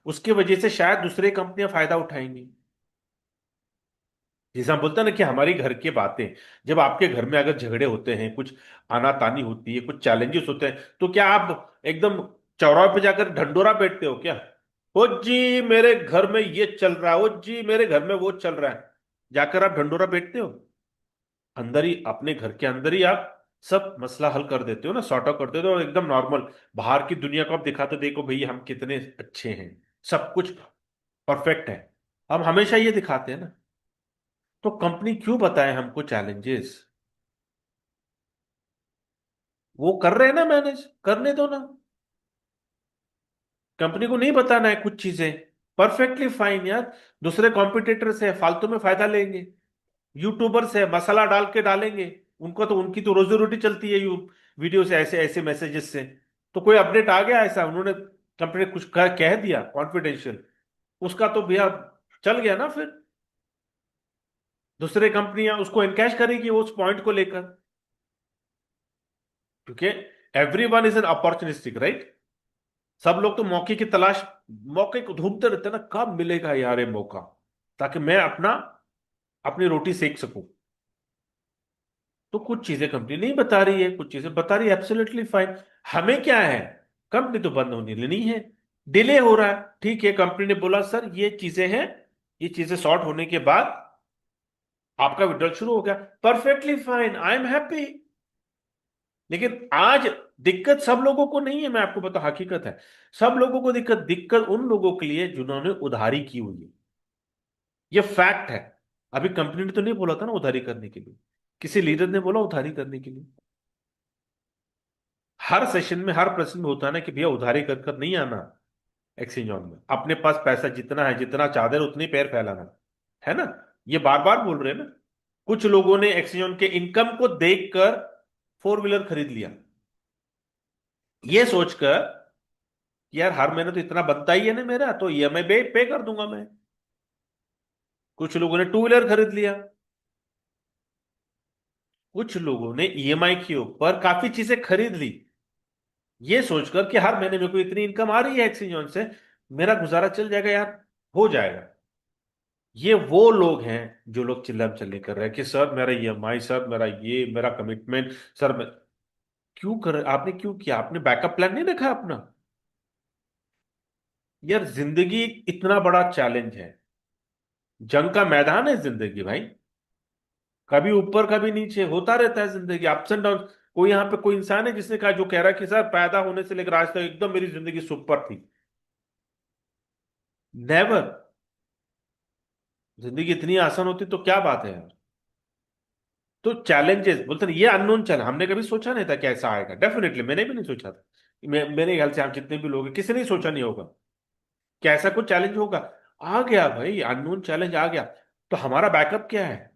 उसकी वजह से शायद दूसरे कंपनियां फायदा उठाएंगी। जैसे हम बोलते हैं ना कि हमारी घर की बातें, जब आपके घर में अगर झगड़े होते हैं, कुछ आनातानी होती है, कुछ चैलेंजेस होते हैं, तो क्या आप एकदम चौराहे पे जाकर ढंडोरा बैठते हो क्या, ओ जी मेरे घर में ये चल रहा है, ओ जी मेरे घर में वो चल रहा है, जाकर आप ढंडोरा बैठते हो? अंदर ही, अपने घर के अंदर ही आप सब मसला हल कर देते हो ना, सॉर्ट आउट कर देते हो, और एकदम नॉर्मल बाहर की दुनिया को आप दिखाते, देखो भैया हम कितने अच्छे हैं, सब कुछ परफेक्ट है, हम हमेशा ये दिखाते हैं ना। तो कंपनी क्यों बताए हमको चैलेंजेस, वो कर रहे हैं ना, मैनेज करने दो ना। कंपनी को नहीं बताना है कुछ चीजें, परफेक्टली फाइन यार। दूसरे कॉम्पिटिटर्स है, फालतू में फायदा लेंगे, यूट्यूबर्स है, मसाला डाल के डालेंगे, उनको तो, उनकी तो रोजी रोटी चलती है यू वीडियो से, ऐसे ऐसे मैसेजेस से। तो कोई अपडेट आ गया ऐसा, उन्होंने कंपनी ने कुछ कह दिया कॉन्फिडेंशियल, उसका तो भैया चल गया ना, फिर दूसरे कंपनियां उसको इनकैश करेगी उस पॉइंट को लेकर, क्योंकि every one is an opportunistic, right. सब लोग तो मौके की तलाश, मौके को ढूंढते रहते हैं ना, कब मिलेगा यार ये मौका, ताकि मैं अपना अपनी रोटी सेक सकूं। तो कुछ चीजें कंपनी नहीं बता रही है, कुछ चीजें बता रही है, एब्सोल्युटली फाइन। हमें क्या है, कंपनी तो बंद होने लेनी है, डिले हो रहा है, ठीक है, कंपनी ने बोला सर ये चीजें हैं, ये चीजें सॉर्ट होने के बाद आपका विड्रॉल शुरू हो गया, perfectly fine, I am happy. लेकिन आज दिक्कत सब लोगों को नहीं है, मैं आपको बता, हकीकत है। सब लोगों को दिक्कत दिक्कत उन लोगों के लिए जिन्होंने उधारी की हुई है। ये फैक्ट है। अभी कंपनी ने तो नहीं बोला था ना उधारी करने के लिए, किसी लीडर ने बोला उधारी करने के लिए। हर सेशन में, हर प्रश्न में होता है ना कि भैया उधारी कर कर नहीं आना एक्सचेंज ऑन में, अपने पास पैसा जितना है, जितना चादर उतनी पैर फैलाना, है ना। ये बार बार बोल रहे हैं ना। कुछ लोगों ने एक्सचेंज ऑन के इनकम को देखकर 4 व्हीलर खरीद लिया, ये सोचकर कि यार हर महीने तो इतना बनता ही है ना मेरा, तो ईएमआई पे कर दूंगा मैं। कुछ लोगों ने 2 व्हीलर खरीद लिया। कुछ लोगों ने ईएमआई के ऊपर काफी चीजें खरीद ली, ये सोचकर कि हर महीने मेरे को इतनी इनकम आ रही है एक्सचेंज ऑन से, मेरा गुजारा चल जाएगा यार, हो जाएगा। ये वो लोग हैं जो लोग चिल्लम चिल्ली कर रहे हैं कि सर मेरा ईएमआई, सर मेरा ये, मेरा कमिटमेंट, सर मैं क्यों कर, आपने क्यों किया? आपने बैकअप प्लान नहीं रखा अपना? यार जिंदगी इतना बड़ा चैलेंज है, जंग का मैदान है जिंदगी भाई। कभी ऊपर कभी नीचे होता रहता है जिंदगी, अप्स एंड डाउन। कोई यहाँ पे कोई इंसान है जिसने कहा, जो कह रहा है कि सर पैदा होने से लेकर आज तक एकदम मेरी जिंदगी सुपर थी? नेवर। जिंदगी इतनी आसान होती तो क्या बात है यार। तो चैलेंजेस बोलते हैं, ये अननोन चैलेंज हमने कभी सोचा नहीं था कि ऐसा आएगा। डेफिनेटली मैंने भी नहीं सोचा था। मेरे ख्याल से आप जितने भी लोग हैं, किसी ने सोचा नहीं होगा कि ऐसा कुछ चैलेंज होगा। आ गया भाई, अननोन चैलेंज आ गया। तो हमारा बैकअप क्या है?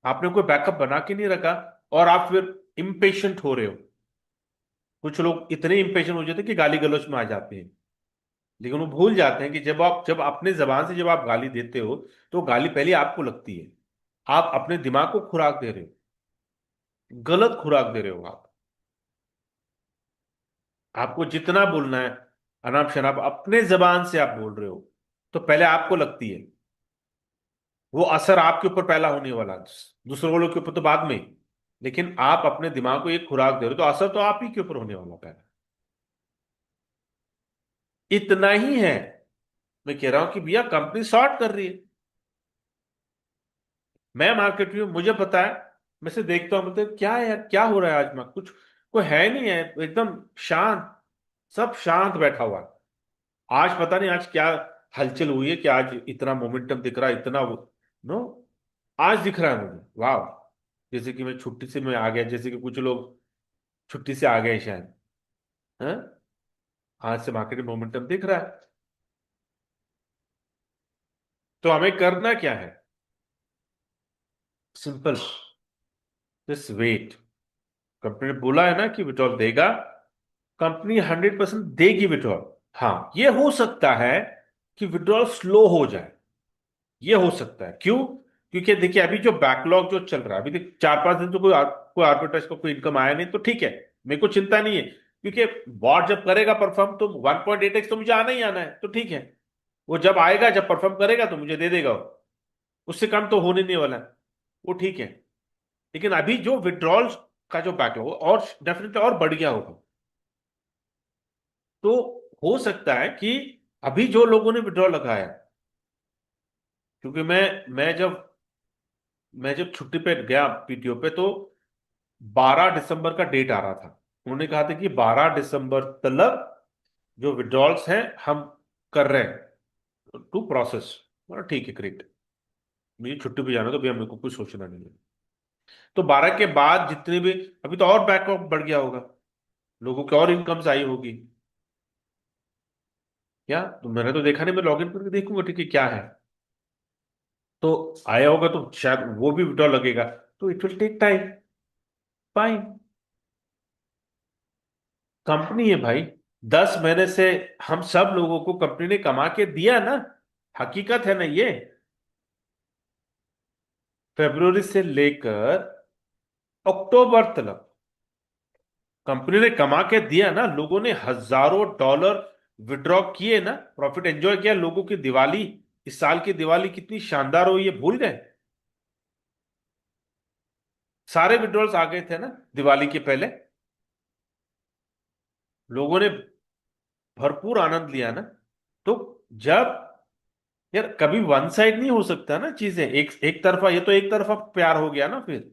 आपने कोई बैकअप बना के नहीं रखा, और आप फिर इम्पेशेंट हो रहे हो। कुछ लोग इतने इम्पेशेंट हो जाते हैं कि गाली गलौज में आ जाते हैं, लेकिन वो भूल जाते हैं कि जब अपने जबान से जब आप गाली देते हो, तो गाली पहले आपको लगती है। आप अपने दिमाग को खुराक दे रहे हो, गलत खुराक दे रहे हो आप। आपको जितना बोलना है अनाप शनाप अपने जबान से आप बोल रहे हो, तो पहले आपको लगती है। वो असर आपके ऊपर पहला होने वाला, दूसरे वालों के ऊपर तो बाद में। लेकिन आप अपने दिमाग को एक खुराक दे रहे हो, तो असर तो आप ही के ऊपर होने वाला पहला। इतना ही है। मैं कह रहा हूं कि भैया कंपनी शॉर्ट कर रही है। मैं मार्केट में हूं, मुझे पता है। मैं से देखता हूं, मतलब क्या है यार, क्या हो रहा है आज में, कुछ कोई है नहीं है, एकदम शांत। सब शांत बैठा हुआ है। आज पता नहीं आज क्या हलचल हुई है कि आज इतना मोमेंटम दिख रहा है, इतना नो, आज दिख रहा है मुझे, वाह। जैसे कि मैं छुट्टी से मैं आ गया, जैसे कि कुछ लोग छुट्टी से आ गए शायद, हैं? आज से मार्केट में मोमेंटम दिख रहा है। तो हमें करना क्या है? Simple, just wait. कंपनी ने बोला है ना कि विड्रॉल देगा, कंपनी 100% देगी विड्रॉल। हाँ, ये हो सकता है कि विड्रॉल स्लो हो जाए, ये हो सकता है। क्यों? क्योंकि देखिए अभी जो बैकलॉग जो चल रहा है, अभी देख 4-5 दिन तो कोई आर्बिट्राज का कोई इनकम आया नहीं, तो ठीक है, मेरे को चिंता नहीं है। क्योंकि बॉट जब करेगा परफॉर्म, तो 1.8x तो मुझे आना ही आना है, तो ठीक है। वो जब आएगा, जब परफॉर्म करेगा तो मुझे दे देगा वो। उससे कम तो होने नहीं वाला है, वो ठीक है। लेकिन अभी जो विड्रॉल का जो बैकलॉग और डेफिनेटली और बढ़ गया होगा, तो हो सकता है कि अभी जो लोगों ने विड्रॉल लगाया, क्योंकि मैं जब छुट्टी पे गया पीटीओ पे, तो 12 दिसंबर का डेट आ रहा था। उन्होंने कहा था कि 12 दिसंबर तक जो विड्रॉल्स हैं हम कर रहे हैं टू प्रोसेस। ठीक है, ग्रेट। मुझे छुट्टी पे जाना, तो भैया मेरे को कुछ सोचना नहीं है। तो 12 के बाद जितने भी, अभी तो और बैकअप बढ़ गया होगा, लोगों की और इनकम्स आई होगी। क्या? तो मैंने तो देखा नहीं, मैं लॉगिन करके देखूंगा ठीक है क्या है। तो आया होगा तो शायद वो भी विड्रॉल लगेगा, तो it will take time. Fine. Company है भाई, 10 महीने से हम सब लोगों को कंपनी ने कमा के दिया ना। हकीकत है ना ये। फरवरी से लेकर अक्टूबर तक कंपनी ने कमा के दिया ना। लोगों ने हजारों डॉलर विड्रॉ किए ना, प्रॉफिट एंजॉय किया। लोगों की दिवाली, इस साल की दिवाली कितनी शानदार हुई, ये भूल गए? सारे विड्रॉल्स आ गए थे ना दिवाली के पहले। लोगों ने भरपूर आनंद लिया ना। तो जब, यार कभी वन साइड नहीं हो सकता ना चीजें, एक एक तरफा, ये तो एक तरफा प्यार हो गया ना फिर।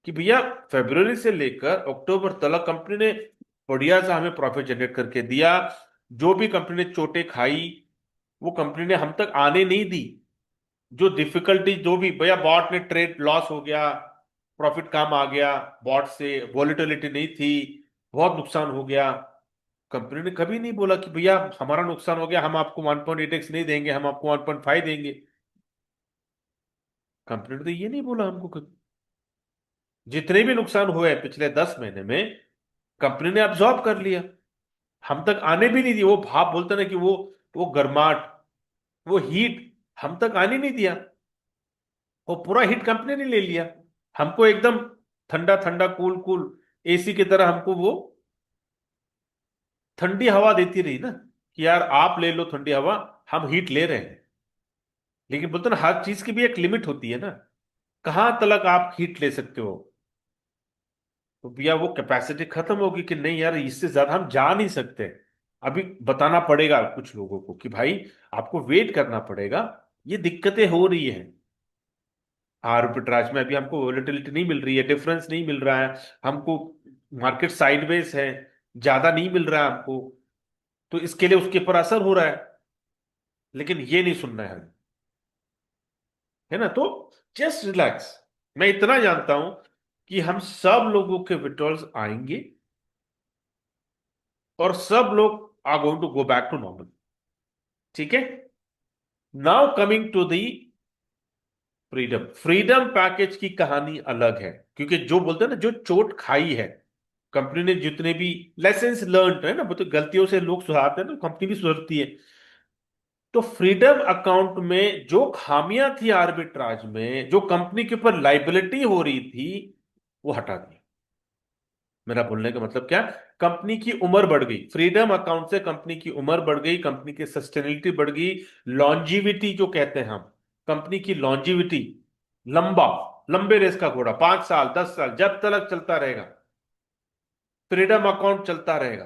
कि भैया फरवरी से लेकर अक्टूबर तक कंपनी ने बढ़िया सा हमें प्रॉफिट जनरेट करके दिया। जो भी कंपनी ने चोटें खाई वो कंपनी ने हम तक आने नहीं दी। जो डिफिकल्टी जो भी भैया बॉट ने ट्रेड लॉस हो गया, प्रॉफिट कम आ गया, बॉट से वॉलेटिलिटी नहीं थी, बहुत नुकसान हो गया। कंपनी ने कभी नहीं बोला कि भैया हमारा नुकसान हो गया, हम आपको 1.8x नहीं देंगे, हम आपको 1.5 देंगे। कंपनी ने तो ये नहीं बोला हमको कभी। जितने भी नुकसान हुए पिछले 10 महीने में कंपनी ने अब्सॉर्ब कर लिया, हम तक आने भी नहीं दी। वो भाप बोलते ना कि वो गर्माट, वो हीट हम तक आने नहीं दिया। वो पूरा हीट कंपनी ने ले लिया। हमको एकदम ठंडा ठंडा कूल कूल एसी की तरह हमको वो ठंडी हवा देती रही ना, कि यार आप ले लो ठंडी हवा, हम हीट ले रहे हैं। लेकिन बोलते ना हर चीज की भी एक लिमिट होती है ना, कहां तक आप हीट ले सकते हो। तो भैया वो कैपेसिटी खत्म होगी कि नहीं यार, इससे ज्यादा हम जा नहीं सकते। अभी बताना पड़ेगा कुछ लोगों को कि भाई आपको वेट करना पड़ेगा, ये दिक्कतें हो रही है। आर्बिट्राज में अभी हमको वोलेटिलिटी नहीं मिल रही है, डिफरेंस नहीं मिल रहा है हमको, मार्केट साइडवेज है, ज्यादा नहीं मिल रहा है हमको। तो इसके लिए उसके ऊपर असर हो रहा है, लेकिन ये नहीं सुनना है, है ना। तो जस्ट रिलैक्स। मैं इतना जानता हूं कि हम सब लोगों के विड्रॉल्स आएंगे और सब लोग are going to go back to normal. ठीक है। Now coming to the freedom. Freedom package की कहानी अलग है, क्योंकि जो बोलते हैं ना, जो चोट खाई है कंपनी ने, जितने भी लेसन्स लर्न है ना, वो तो गलतियों से लोग सुधारते हैं ना, कंपनी भी सुधरती है। तो फ्रीडम अकाउंट में जो खामियां थी आर्बिट्राज में, जो कंपनी के ऊपर लाइबिलिटी हो रही थी, वो हटा दी। मेरा बोलने का मतलब क्या, कंपनी की उम्र बढ़ गई, फ्रीडम अकाउंट से कंपनी की उम्र बढ़ गई, कंपनी की सस्टेनेबिलिटी बढ़ गई, लॉन्जिविटी जो कहते हैं हम, कंपनी की लॉन्जिविटी, लंबा, लंबे रेस का घोड़ा, 5 साल 10 साल जब तक चलता रहेगा, फ्रीडम अकाउंट चलता रहेगा।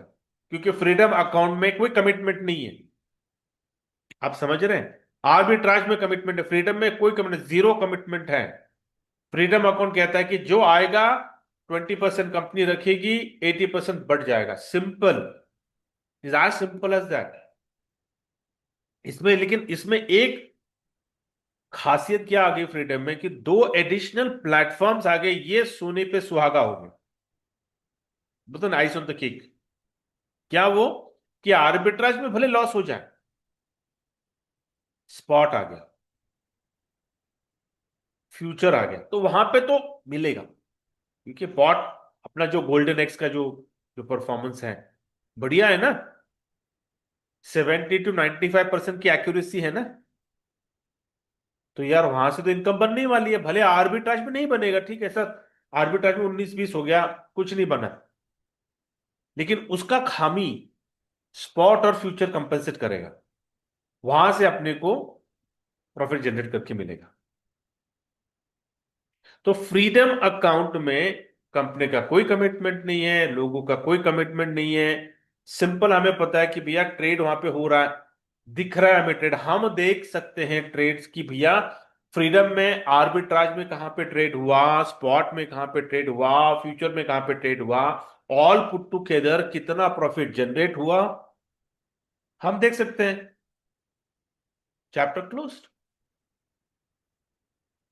क्योंकि फ्रीडम अकाउंट में कोई कमिटमेंट नहीं है। आप समझ रहे हैं, आर्बिट्राज में कमिटमेंट है, फ्रीडम में कोई कमिटमेंट, जीरो कमिटमेंट है। फ्रीडम अकाउंट कहता है कि जो आएगा 20% कंपनी रखेगी, 80% बढ़ जाएगा। सिंपल, इज आज सिंपल एज दैट। इसमें लेकिन इसमें एक खासियत क्या आ गई फ्रीडम में, कि 2 एडिशनल प्लेटफॉर्म्स आ गए, ये सोने पे सुहागा हो गए, मतलब आइस ऑन द केक। क्या वो, कि आर्बिट्राज में भले लॉस हो जाए, स्पॉट आ गया, फ्यूचर आ गया, तो वहां पे तो मिलेगा। क्योंकि बॉट अपना जो गोल्डन एक्स का जो जो परफॉर्मेंस है, बढ़िया है ना, 70 to 95% की एक्यूरेसी है ना। तो यार वहां से तो इनकम बनने ही वाली है, भले आर्बिट्राज में नहीं बनेगा, ठीक है सर, आर्बिट्राज में 19-20 हो गया, कुछ नहीं बना, लेकिन उसका खामी स्पॉट और फ्यूचर कंपनसेट करेगा, वहां से अपने को प्रॉफिट जनरेट करके मिलेगा। तो फ्रीडम अकाउंट में कंपनी का कोई कमिटमेंट नहीं है, लोगों का कोई कमिटमेंट नहीं है। सिंपल हमें पता है कि भैया ट्रेड वहां पे हो रहा है, दिख रहा है हमें ट्रेड, हम देख सकते हैं ट्रेड्स की भैया फ्रीडम में, आर्बिट्राज में कहां पे ट्रेड हुआ, स्पॉट में कहां पे ट्रेड हुआ, फ्यूचर में कहां पे ट्रेड हुआ, ऑल पुट टुगेदर कितना प्रॉफिट जनरेट हुआ, हम देख सकते हैं। Chapter closed.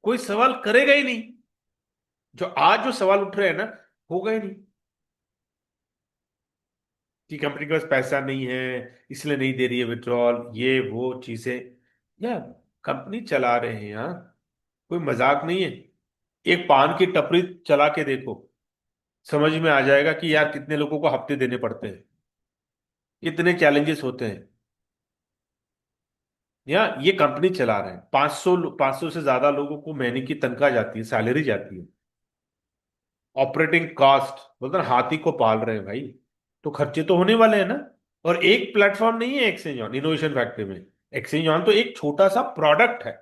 कोई सवाल करेगा ही नहीं। जो आज जो सवाल उठ रहे हैं ना, होगा ही नहीं कि कंपनी के पास पैसा नहीं है इसलिए नहीं दे रही है विड्रॉल, ये वो चीजें। यार कंपनी चला रहे हैं यार, कोई मजाक नहीं है। एक पान की टपरी चला के देखो, समझ में आ जाएगा कि यार कितने लोगों को हफ्ते देने पड़ते हैं, कितने चैलेंजेस होते हैं। या ये कंपनी चला रहे हैं, 500 से ज्यादा लोगों को महीने की तनख्वाह जाती है, सैलरी जाती है, ऑपरेटिंग कॉस्ट, बोलते हैं हाथी को पाल रहे हैं भाई, तो खर्चे तो होने वाले हैं ना। और एक प्लेटफॉर्म नहीं है एक्सचेंज ऑन इनोवेशन फैक्ट्री में, एक्सचेंज ऑन तो एक छोटा सा प्रोडक्ट है।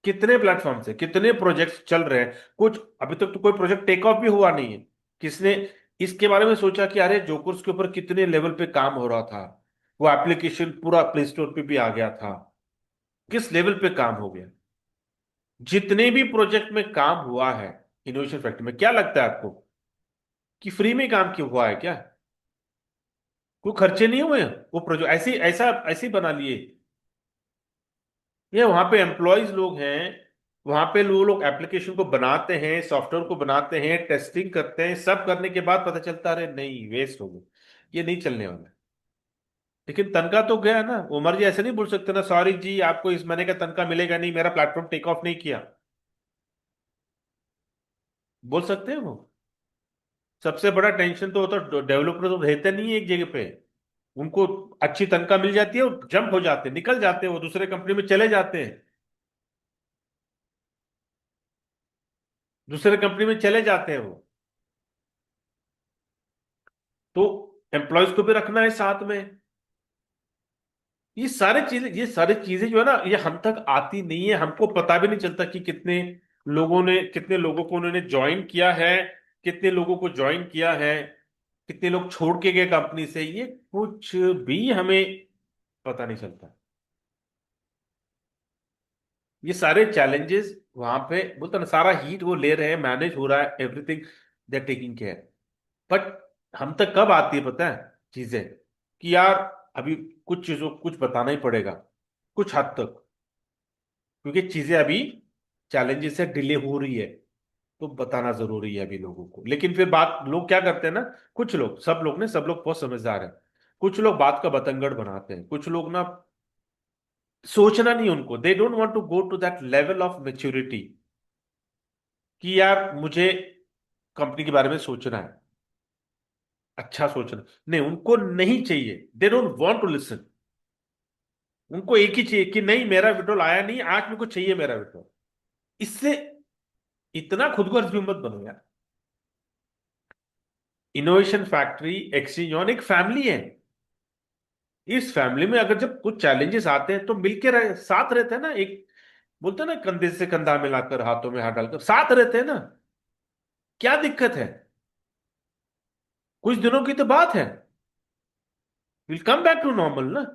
कितने प्लेटफॉर्म से कितने प्रोजेक्ट्स चल रहे हैं, कुछ अभी तक तो कोई प्रोजेक्ट टेक ऑफ भी हुआ नहीं है। किसने इसके बारे में सोचा कि अरे जोकर्स के ऊपर कितने लेवल पे काम हो रहा था, वो एप्लीकेशन पूरा प्ले स्टोर पे भी आ गया था, किस लेवल पे काम हो गया। जितने भी प्रोजेक्ट में काम हुआ है इनोवेशन फैक्ट्री में, क्या लगता है आपको कि फ्री में काम क्यों हुआ है क्या? कोई खर्चे नहीं हुए हैं। वो प्रोजेक्ट ऐसे ही बना लिए। ये वहां पे एम्प्लॉयज लोग हैं, वहां पे लोग एप्लीकेशन को बनाते हैं, सॉफ्टवेयर को बनाते हैं, टेस्टिंग करते हैं, सब करने के बाद पता चलता है अरे नहीं, वेस्ट हो गया, ये नहीं चलने वाला। लेकिन तनख्वाह तो गया ना। उमर जी ऐसे नहीं बोल सकते ना, सॉरी जी आपको इस महीने का तनख्वाह मिलेगा नहीं, मेरा प्लेटफॉर्म टेक ऑफ नहीं किया। बोल सकते हैं वो? सबसे बड़ा टेंशन तो होता है, डेवलपर तो रहते नहीं है एक जगह पे। उनको अच्छी तनख्वाह मिल जाती है, वो जंप हो जाते हैं, निकल जाते हैं, वो दूसरे कंपनी में चले जाते हैं, दूसरे कंपनी में चले जाते हैं वो। तो एम्प्लॉयज को भी रखना है साथ में। ये सारी चीजें जो है ना, ये हम तक आती नहीं है, हमको पता भी नहीं चलता कि कितने लोगों को उन्होंने ज्वाइन किया है, कितने लोगों को ज्वाइन किया है, कितने लोग छोड़ के गए कंपनी से, ये कुछ भी हमें पता नहीं चलता। ये सारे चैलेंजेस वहां पे बोलता ना, सारा हीट वो ले रहे हैं, मैनेज हो रहा है, everything they are taking care. But हम तक कब आती है पता है चीजें, कि यार अभी कुछ चीजों कुछ बताना ही पड़ेगा कुछ हद तक, क्योंकि चीजें अभी चैलेंजेस से डिले हो रही है, तो बताना जरूरी है अभी लोगों को। लेकिन फिर बात लोग क्या करते हैं ना, कुछ लोग, सब लोग बहुत समझदार हैं, कुछ लोग बात का बतंगड़ बनाते हैं, कुछ लोग ना सोचना नहीं उनको, they don't want to go to that level of maturity कि यार मुझे कंपनी के बारे में सोचना है, अच्छा सोचना नहीं, उनको नहीं चाहिए, they don't want to listen. उनको एक ही चाहिए कि नहीं, मेरा विड्रॉल आया नहीं, आज मेरे को चाहिए मेरा विड्रॉल। इससे इतना खुद को मत बनो यार। इनोवेशन फैक्ट्री एक्सचेंज एक फैमिली है। इस फैमिली में अगर जब कुछ चैलेंजेस आते हैं तो मिलके साथ रहते हैं ना, एक बोलते हैं ना, कंधे से कंधा मिलाकर हाथों में हाथ डालकर साथ रहते हैं ना। क्या दिक्कत है? कुछ दिनों की तो बात है, will come back to normal ना।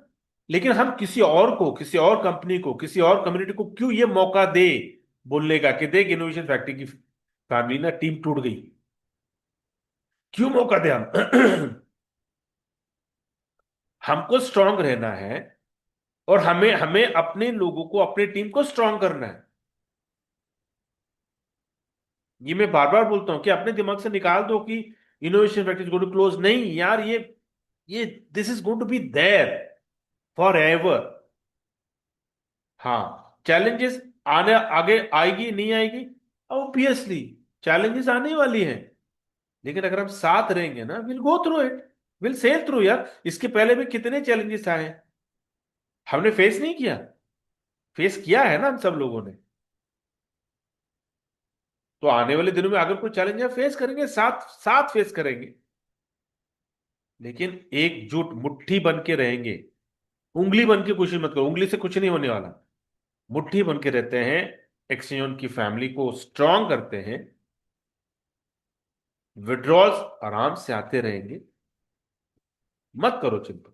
लेकिन हम किसी और कंपनी को, किसी और कम्युनिटी को क्यों ये मौका दे बोलने का कि देख इनोवेशन फैक्ट्री की फैमिली ना टीम टूट गई, क्यों मौका दे हम? हमको स्ट्रांग रहना है, और हमें हमें अपने लोगों को, अपनी टीम को स्ट्रांग करना है। ये मैं बार बार बोलता हूं कि अपने दिमाग से निकाल दो कि innovation factory is going to close, नहीं यार, ये this is going to be there forever. हाँ, चैलेंजेस आने आगे आएगी नहीं आएगी, ऑब्वियसली चैलेंजेस आने वाली हैं। लेकिन अगर हम साथ रहेंगे ना, will go through it, will sail through यार। इसके पहले भी कितने चैलेंजेस आए हैं, हमने फेस नहीं किया? फेस किया है ना हम सब लोगों ने। तो आने वाले दिनों में अगर कोई चैलेंज है, फेस करेंगे, साथ साथ फेस करेंगे। लेकिन एकजुट मुट्ठी बन के रहेंगे। उंगली बन के कोशिश मत करो, उंगली से कुछ नहीं होने वाला। मुट्ठी बन के रहते हैं, एक्सियन की फैमिली को स्ट्रांग करते हैं, विड्रॉल्स आराम से आते रहेंगे, मत करो चिंता।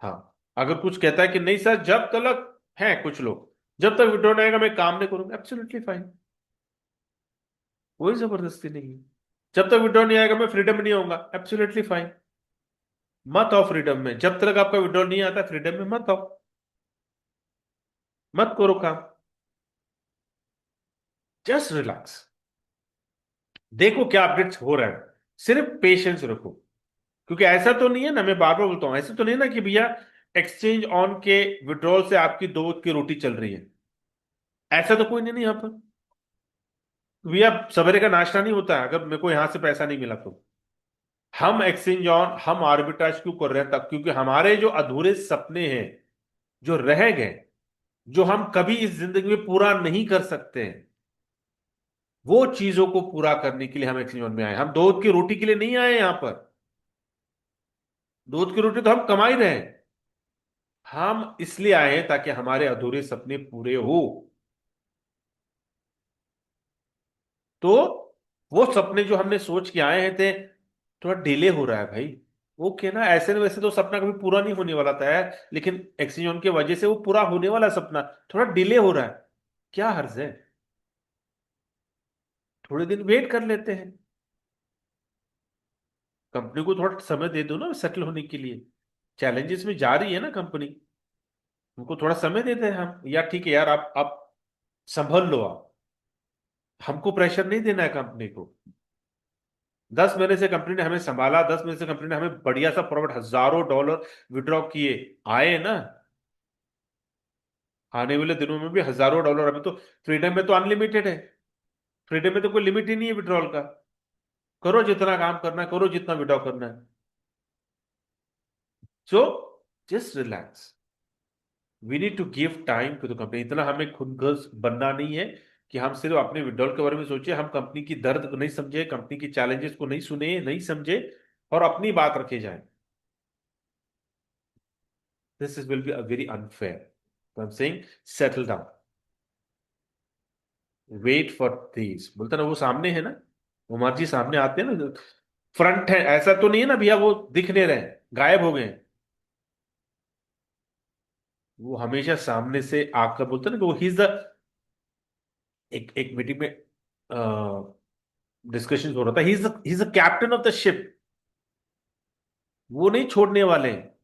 हाँ, अगर कुछ कहता है कि नहीं सर, जब तक है कुछ लोग, जब तक विड्रॉ नहीं आएगा मैं काम नहीं करूंगा, एब्सोल्युटली फाइन, कोई जबरदस्ती नहीं है। जब तक विड्रॉ नहीं आएगा मैं फ्रीडम नहीं होऊंगा, एब्सोल्युटली फाइन, मत आओ फ्रीडम में। जब तक आपका विड्रॉ नहीं आता फ्रीडम में मत आओ, मत करो काम, जस्ट रिलैक्स, देखो क्या अपडेट्स हो रहा है, सिर्फ पेशेंस रखो। क्योंकि ऐसा तो नहीं है ना, मैं बार बार बोलता हूं, ऐसा तो नहीं है ना कि भैया एक्सचेंज ऑन के विड्रॉल से आपकी दो वक्त की रोटी चल रही है। ऐसा तो कोई नहीं यहाँ पर। भैया सवेरे का नाश्ता नहीं होता है अगर मेरे को यहां से पैसा नहीं मिला तो। हम आर्बिट्राज क्यों कर रहे हैं? तब क्योंकि हमारे जो अधूरे सपने हैं, जो रह गए, जो हम कभी इस जिंदगी में पूरा नहीं कर सकते हैं, वो चीजों को पूरा करने के लिए हम एक्सचेंज में आए। हम दूध की रोटी के लिए नहीं आए यहां पर। दूध की रोटी तो हम कमा ही रहे हैं, हम इसलिए आए हैं ताकि हमारे अधूरे सपने पूरे हो। तो वो सपने जो हमने सोच के आए हैं थे, थोड़ा डिले हो रहा है भाई। ओके ना, ऐसे न वैसे तो सपना कभी पूरा नहीं होने वाला था यार, लेकिन एक्सीजन की वजह से वो पूरा होने वाला सपना थोड़ा डिले हो रहा है। क्या हर्ज है, थोड़े दिन वेट कर लेते हैं, कंपनी को थोड़ा समय दे दो ना सेटल होने के लिए। चैलेंजेस में जा रही है ना कंपनी, उनको थोड़ा समय देते हैं हम, यार ठीक है यार, आप संभल लो आप, हमको प्रेशर नहीं देना है कंपनी को। 10 महीने से कंपनी ने हमें संभाला, 10 महीने से कंपनी ने हमें बढ़िया सा प्रॉफिट, हजारों डॉलर विड्रॉ किए, आए ना। आने वाले दिनों में भी हजारों डॉलर, अभी तो फ्रीडम में तो अनलिमिटेड है, फ्रीडम में तो कोई लिमिट ही नहीं है विड्रॉल का। करो जितना काम करना है, करो जितना विड्रॉ करना है। So just relax, we need to give time to the company. इतना हमें खुदगर्ज बनना नहीं है कि हम सिर्फ अपने विड्रॉल के बारे में सोचे, हम कंपनी की दर्द को नहीं समझे, कंपनी की चैलेंजेस को नहीं सुने, नहीं समझे, और अपनी बात रखे जाए। This is will be a very unfair. तो I am saying settle down, wait for this. बोलता ना वो सामने है ना, उमर जी सामने आते हैं ना, फ्रंट है, ऐसा तो नहीं है ना भैया वो दिख नहीं रहे, गायब हो गए हैं। वो हमेशा सामने से आकर बोलते हैं ना कि वो ही इज द, एक एक मीटिंग में डिस्कशन हो रहा था, he is the captain of the ship, वो नहीं छोड़ने वाले हैं।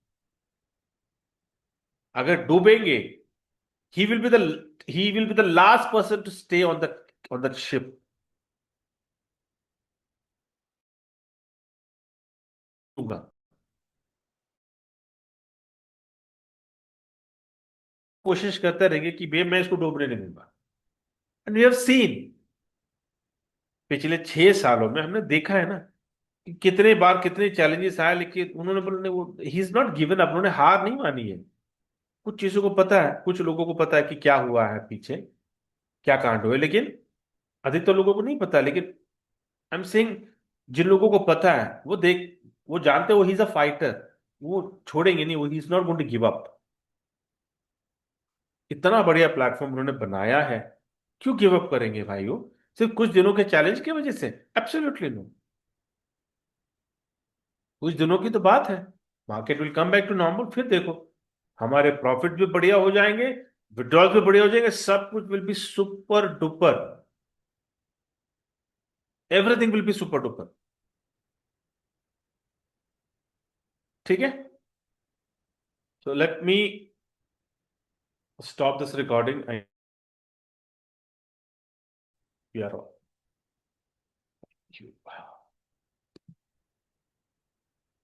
अगर डूबेंगे, he will be the he will be the last person to stay on the ship. कोशिश करते रहेंगे कि भैया मैं इसको डूबने नहीं दूंगा। एंड वी हैव सीन, पिछले 6 सालों में हमने देखा है ना कि कितने बार कितने चैलेंजेस आए, लेकिन उन्होंने बोले वो he is not given up, उन्होंने हार नहीं मानी है। कुछ चीजों को पता है, कुछ लोगों को पता है कि क्या हुआ है पीछे, क्या कांड हुए, लेकिन अधिकतर लोगों को नहीं पता। लेकिन आई एम सेइंग, जिन लोगों को पता है वो जानते हैं वो ही इज अ फाइटर, वो छोड़ेंगे नहीं, वो he is not going to give up. इतना बढ़िया प्लेटफॉर्म उन्होंने बनाया है, क्यों गिव अप करेंगे भाई वो, सिर्फ कुछ दिनों के चैलेंज की वजह से? Absolutely no. कुछ दिनों की तो बात है, market will come back to normal, फिर देखो हमारे प्रॉफिट भी बढ़िया हो जाएंगे, विड्रॉल भी बढ़िया हो जाएंगे, सब कुछ will be super duper, everything will be super duper. ठीक है, so let me stop this recording. We are all.